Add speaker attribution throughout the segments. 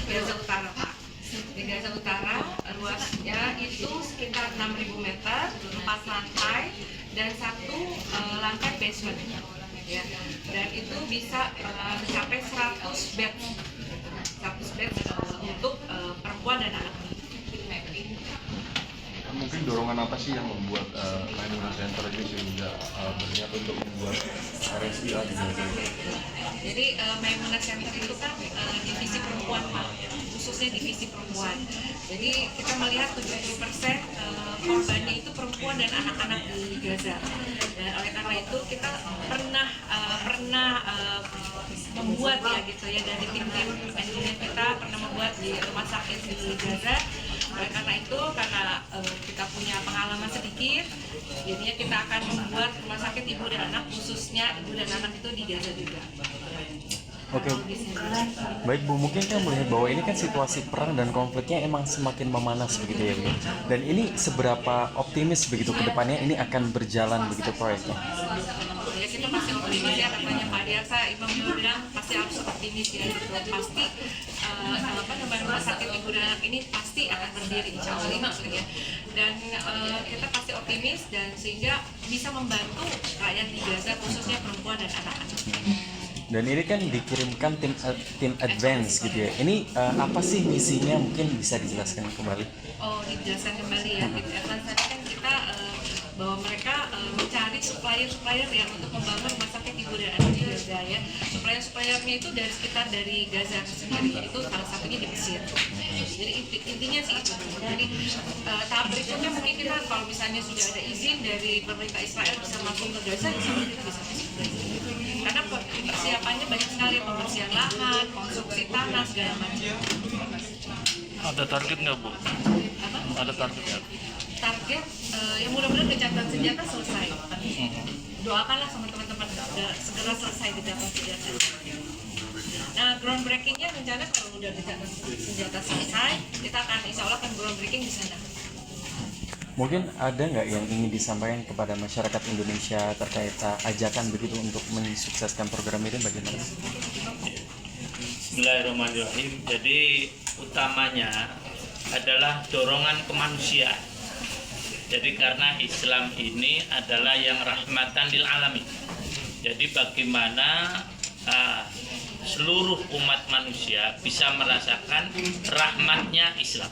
Speaker 1: Gaza Utara, Pak. Di Gaza Utara luasnya itu sekitar 6.000 meter, 4 lantai dan 1 lantai basement, ya. Dan itu bisa mencapai 100 bed, 100 bed untuk perempuan dan anak.
Speaker 2: Mungkin dorongan apa sih yang membuat Maimunah Center ini sehingga berniat untuk membuat RSIA di Gaza?
Speaker 1: Jadi Maimunah Center itu kan divisi perempuan, Pak, khususnya divisi perempuan. Jadi kita melihat 70% korbannya itu perempuan dan anak-anak di Gaza. Dan oleh karena itu kita pernah membuat ya gitu ya, dari tim-tim engineer kita pernah membuat di rumah sakit di Gaza. Oleh karena itu, karena kita punya pengalaman sedikit, jadinya kita akan membuat rumah sakit ibu dan anak, khususnya ibu dan anak itu di Gaza juga.
Speaker 3: Oke, baik Bu, mungkin kan melihat bahwa ini kan situasi perang dan konfliknya emang semakin memanas begitu ya Bu. Dan ini seberapa optimis begitu ke depannya ini akan berjalan begitu proyeknya?
Speaker 1: Ya kita pasti optimis ya, katanya Pak Diaksa, Imam bilang pasti harus optimis ya, gitu. Pasti rumah sakit ibu dan anak ini pasti akan berdiri insya Allah ya. Dan kita pasti optimis dan sehingga bisa membantu rakyat di Gaza khususnya perempuan dan anak-anak.
Speaker 3: Dan ini kan dikirimkan tim advance gitu ya. Ini apa sih misinya, mungkin bisa dijelaskan kembali?
Speaker 1: Oh, dijelaskan kembali ya. Tim advance tadi kan kita bahwa mereka mencari supplier yang untuk membangun rumah sakit ibu dan anak di Gaza ya. Suppliernya itu dari Gaza sendiri, itu salah satunya di Mesir. Jadi intinya sih itu. Jadi tahap berikutnya mungkin kita kalau misalnya sudah ada izin dari pemerintah Israel bisa masuk ke Gaza, insya Allah kita bisa masuk ke Gaza. Karena persiapannya banyak sekali, pembersihan lahan, konstruksi tanah segala macam.
Speaker 4: Ada target nggak Bu?
Speaker 1: Apa?
Speaker 4: Ada target nggak?
Speaker 1: Target yang mudah-mudahan gencatan senjata selesai. Doakanlah sama teman-teman segera selesai gencatan senjata. Nah, groundbreakingnya rencana kalau udah gencatan senjata selesai, kita akan insya Allah akan groundbreaking di sana.
Speaker 3: Mungkin ada nggak yang ingin disampaikan kepada masyarakat Indonesia terkait ajakan begitu untuk mensukseskan program ini bagaimana?
Speaker 4: Bismillahirrahmanirrahim. Jadi utamanya adalah dorongan kemanusiaan. Jadi karena Islam ini adalah yang rahmatan lil alamin. Jadi bagaimana seluruh umat manusia bisa merasakan rahmatnya Islam.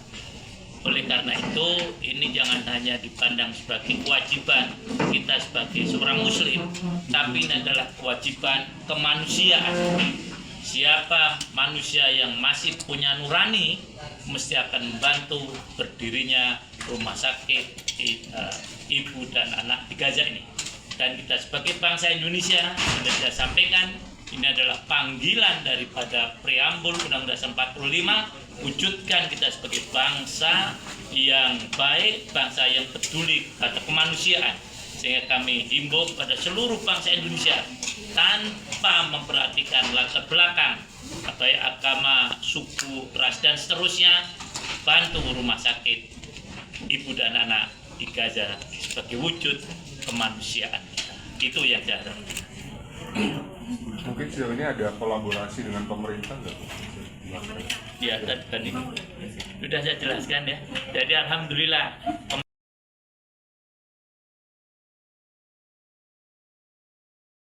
Speaker 4: Oleh karena itu, ini jangan hanya dipandang sebagai kewajiban kita sebagai seorang muslim, tapi ini adalah kewajiban kemanusiaan. Siapa manusia yang masih punya nurani, mesti akan membantu berdirinya rumah sakit ibu dan anak di Gaza ini. Dan kita sebagai bangsa Indonesia, sudah saya sampaikan, ini adalah panggilan daripada preambul Undang-Undang 45, wujudkan kita sebagai bangsa yang baik, bangsa yang peduli pada kemanusiaan. Sehingga kami himbau kepada seluruh bangsa Indonesia tanpa memperhatikan latar belakang atau agama, suku, ras dan seterusnya, bantu rumah sakit ibu dan anak di Gaza sebagai wujud kemanusiaan kita. Itu yang saya harapkan.
Speaker 2: Mungkin sejauh ini ada kolaborasi dengan pemerintah nggak?
Speaker 4: Ya, tadi sudah saya jelaskan ya. Jadi alhamdulillah